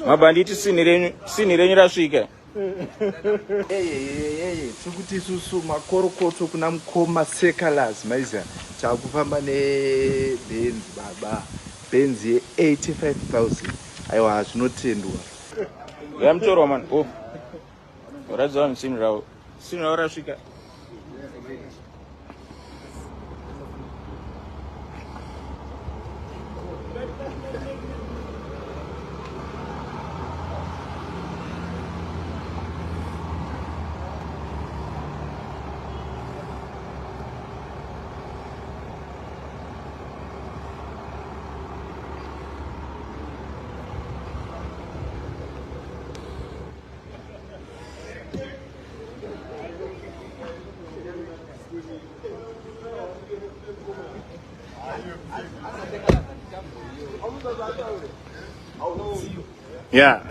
mabanditi sini renyu rasvika. Tikuti isusu makorokoto kuna mukoma calaz maiziva takufamba nebenzi baba, benzi ye85,000. aiwa zvinotendwa. Yamutorwa man. Oh. Uradza vanhu sini ravo rasvika. Yeah.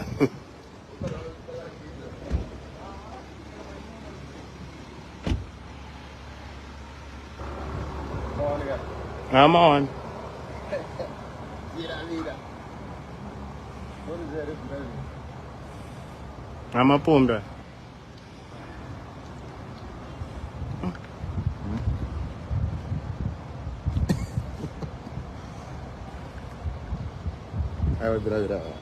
I'm on. I'm a punda. I would